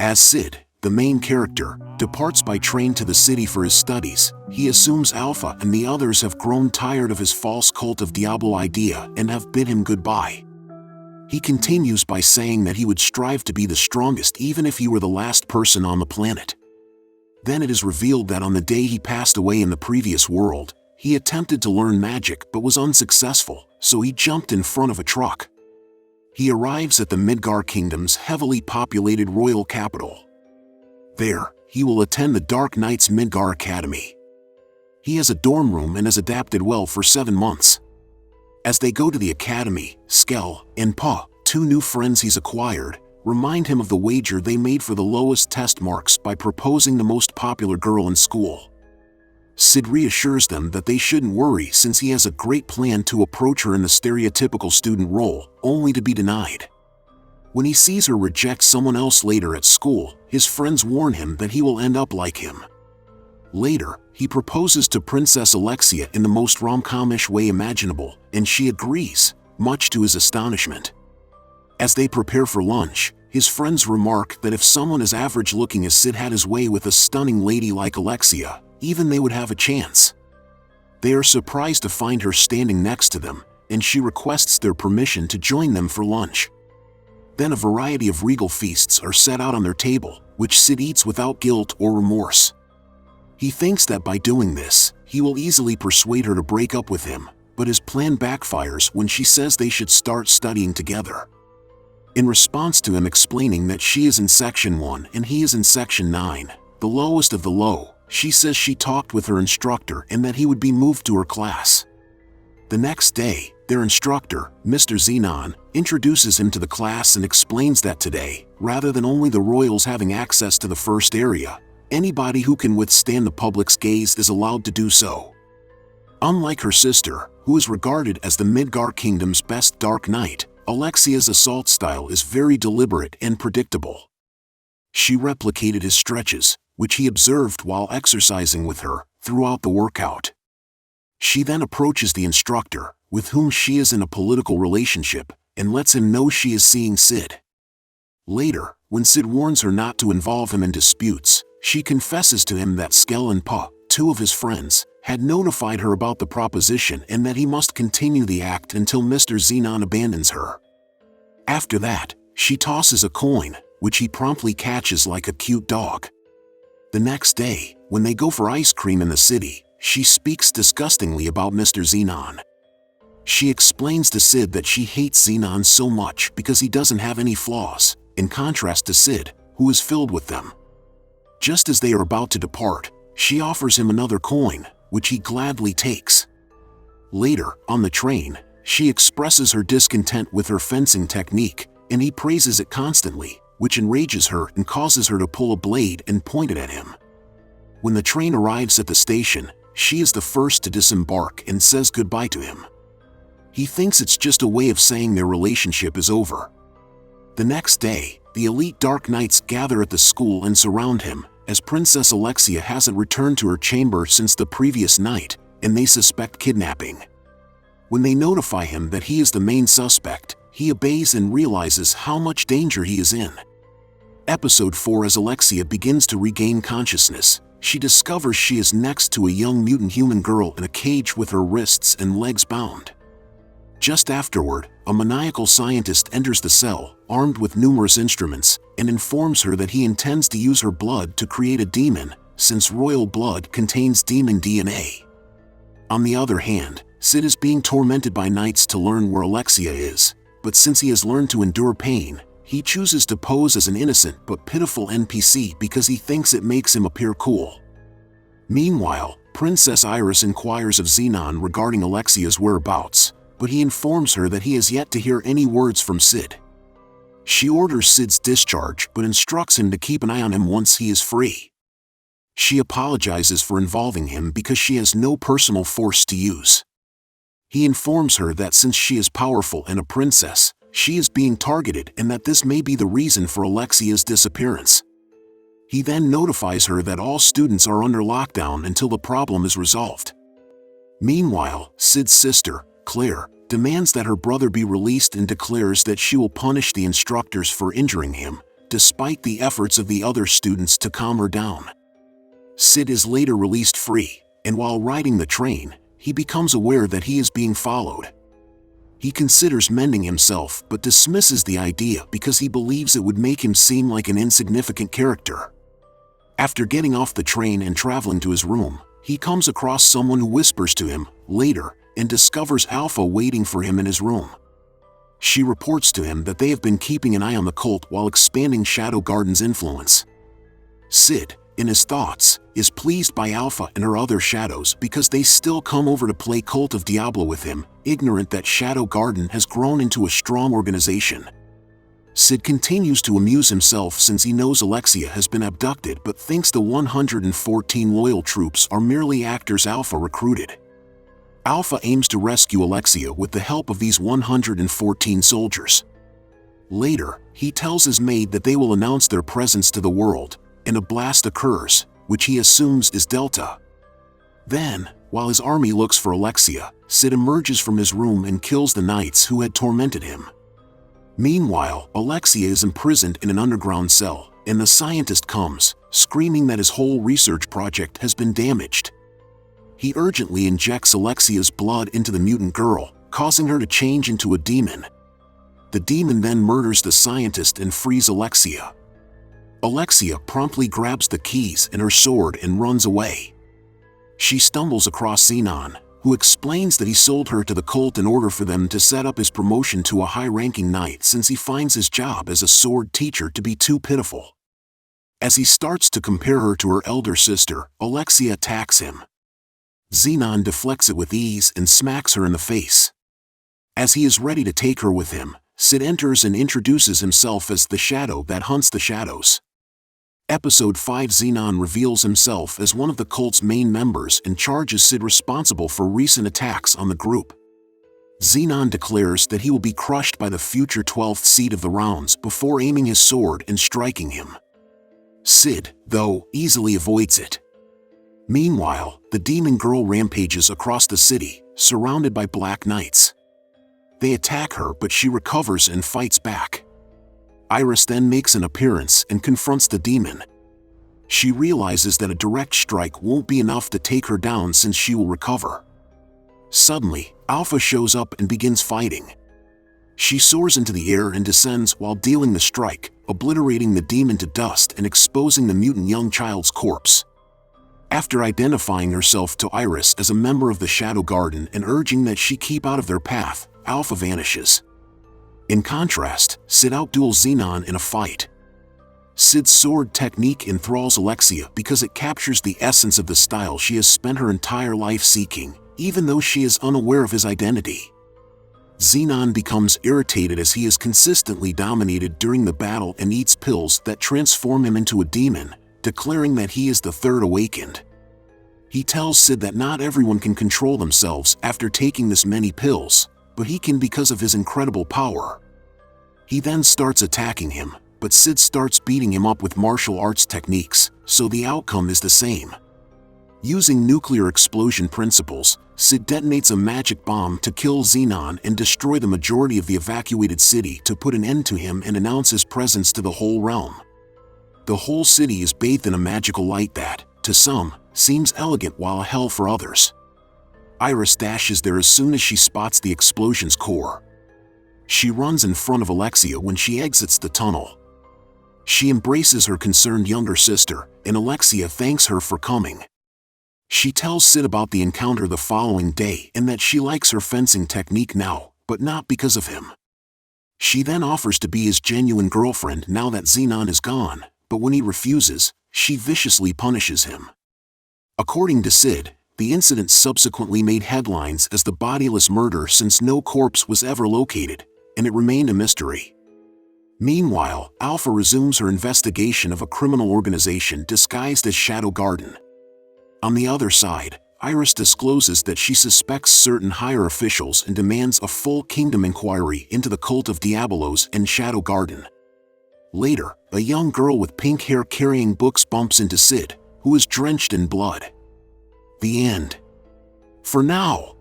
As Sid, the main character, departs by train to the city for his studies, he assumes Alpha and the others have grown tired of his false cult of Diablo idea and have bid him goodbye. He continues by saying that he would strive to be the strongest even if he were the last person on the planet. Then it is revealed that on the day he passed away in the previous world, he attempted to learn magic but was unsuccessful, so he jumped in front of a truck. He arrives at the Midgar Kingdom's heavily populated royal capital. There, he will attend the Dark Knight's Midgar Academy. He has a dorm room and has adapted well for 7 months. As they go to the academy, Skell and Pa, 2 new friends he's acquired, remind him of the wager they made for the lowest test marks by proposing the most popular girl in school. Sid reassures them that they shouldn't worry since he has a great plan to approach her in the stereotypical student role, only to be denied. When he sees her reject someone else later at school, his friends warn him that he will end up like him. Later, he proposes to Princess Alexia in the most rom-com-ish way imaginable, and she agrees, much to his astonishment. As they prepare for lunch, his friends remark that if someone as average-looking as Sid had his way with a stunning lady like Alexia, even they would have a chance. They are surprised to find her standing next to them, and she requests their permission to join them for lunch. Then a variety of regal feasts are set out on their table, which Sid eats without guilt or remorse. He thinks that by doing this, he will easily persuade her to break up with him, but his plan backfires when she says they should start studying together. In response to him explaining that she is in Section 1 and he is in Section 9, the lowest of the low, she says she talked with her instructor and that he would be moved to her class. The next day, their instructor, Mr. Xenon, introduces him to the class and explains that today, rather than only the royals having access to the first area, anybody who can withstand the public's gaze is allowed to do so. Unlike her sister, who is regarded as the Midgar Kingdom's best Dark Knight, Alexia's assault style is very deliberate and predictable. She replicated his stretches, which he observed while exercising with her, throughout the workout. She then approaches the instructor, with whom she is in a political relationship, and lets him know she is seeing Sid. Later, when Sid warns her not to involve him in disputes, she confesses to him that Skell and Pa, 2 of his friends, had notified her about the proposition and that he must continue the act until Mr. Xenon abandons her. After that, she tosses a coin, which he promptly catches like a cute dog. The next day, when they go for ice cream in the city, she speaks disgustingly about Mr. Xenon. She explains to Sid that she hates Xenon so much because he doesn't have any flaws, in contrast to Sid, who is filled with them. Just as they are about to depart, she offers him another coin, which he gladly takes. Later, on the train, she expresses her discontent with her fencing technique, and he praises it constantly, which enrages her and causes her to pull a blade and point it at him. When the train arrives at the station, she is the first to disembark and says goodbye to him. He thinks it's just a way of saying their relationship is over. The next day, the elite Dark Knights gather at the school and surround him, as Princess Alexia hasn't returned to her chamber since the previous night, and they suspect kidnapping. When they notify him that he is the main suspect, he obeys and realizes how much danger he is in. Episode 4. As Alexia begins to regain consciousness, she discovers she is next to a young mutant human girl in a cage with her wrists and legs bound. Just afterward, a maniacal scientist enters the cell, armed with numerous instruments, and informs her that he intends to use her blood to create a demon, since royal blood contains demon DNA. On the other hand, Sid is being tormented by knights to learn where Alexia is, but since he has learned to endure pain, he chooses to pose as an innocent but pitiful NPC because he thinks it makes him appear cool. Meanwhile, Princess Iris inquires of Xenon regarding Alexia's whereabouts, but he informs her that he has yet to hear any words from Sid. She orders Sid's discharge but instructs him to keep an eye on him once he is free. She apologizes for involving him because she has no personal force to use. He informs her that since she is powerful and a princess, she is being targeted and that this may be the reason for Alexia's disappearance. He then notifies her that all students are under lockdown until the problem is resolved. Meanwhile, Sid's sister, Claire, demands that her brother be released and declares that she will punish the instructors for injuring him, despite the efforts of the other students to calm her down. Sid is later released free, and while riding the train, he becomes aware that he is being followed. He considers mending himself but dismisses the idea because he believes it would make him seem like an insignificant character. After getting off the train and traveling to his room, he comes across someone who whispers to him, later, and discovers Alpha waiting for him in his room. She reports to him that they have been keeping an eye on the cult while expanding Shadow Garden's influence. Sid, in his thoughts, is pleased by Alpha and her other shadows because they still come over to play Cult of Diablo with him, ignorant that Shadow Garden has grown into a strong organization. Sid continues to amuse himself since he knows Alexia has been abducted but thinks the 114 loyal troops are merely actors Alpha recruited. Alpha aims to rescue Alexia with the help of these 114 soldiers. Later, he tells his maid that they will announce their presence to the world, and a blast occurs, which he assumes is Delta. Then, while his army looks for Alexia, Sid emerges from his room and kills the knights who had tormented him. Meanwhile, Alexia is imprisoned in an underground cell, and the scientist comes, screaming that his whole research project has been damaged. He urgently injects Alexia's blood into the mutant girl, causing her to change into a demon. The demon then murders the scientist and frees Alexia. Alexia promptly grabs the keys and her sword and runs away. She stumbles across Xenon, who explains that he sold her to the cult in order for them to set up his promotion to a high-ranking knight since he finds his job as a sword teacher to be too pitiful. As he starts to compare her to her elder sister, Alexia attacks him. Xenon deflects it with ease and smacks her in the face. As he is ready to take her with him, Sid enters and introduces himself as the shadow that hunts the shadows. Episode 5 Xenon reveals himself as one of the cult's main members and charges Sid responsible for recent attacks on the group. Xenon declares that he will be crushed by the future 12th seed of the rounds before aiming his sword and striking him. Sid, though, easily avoids it. Meanwhile, the demon girl rampages across the city, surrounded by black knights. They attack her but she recovers and fights back. Iris then makes an appearance and confronts the demon. She realizes that a direct strike won't be enough to take her down since she will recover. Suddenly, Alpha shows up and begins fighting. She soars into the air and descends while dealing the strike, obliterating the demon to dust and exposing the mutant young child's corpse. After identifying herself to Iris as a member of the Shadow Garden and urging that she keep out of their path, Alpha vanishes. In contrast, Sid outduels Xenon in a fight. Sid's sword technique enthralls Alexia because it captures the essence of the style she has spent her entire life seeking, even though she is unaware of his identity. Xenon becomes irritated as he is consistently dominated during the battle and eats pills that transform him into a demon, declaring that he is the third awakened. He tells Sid that not everyone can control themselves after taking this many pills, but he can because of his incredible power. He then starts attacking him, but Sid starts beating him up with martial arts techniques, so the outcome is the same. Using nuclear explosion principles, Sid detonates a magic bomb to kill Xenon and destroy the majority of the evacuated city to put an end to him and announce his presence to the whole realm. The whole city is bathed in a magical light that, to some, seems elegant while a hell for others. Iris dashes there as soon as she spots the explosion's core. She runs in front of Alexia when she exits the tunnel. She embraces her concerned younger sister, and Alexia thanks her for coming. She tells Sid about the encounter the following day and that she likes her fencing technique now, but not because of him. She then offers to be his genuine girlfriend now that Xenon is gone, but when he refuses, she viciously punishes him. According to Sid, the incident subsequently made headlines as the bodiless murder since no corpse was ever located, and it remained a mystery. Meanwhile, Alpha resumes her investigation of a criminal organization disguised as Shadow Garden. On the other side, Iris discloses that she suspects certain higher officials and demands a full kingdom inquiry into the cult of Diabolos and Shadow Garden. Later, a young girl with pink hair carrying books bumps into Sid, who is drenched in blood. The end. For now.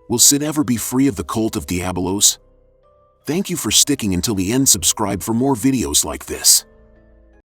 Will Sid ever be free of the cult of Diabolos? Thank you for sticking until the end. Subscribe for more videos like this.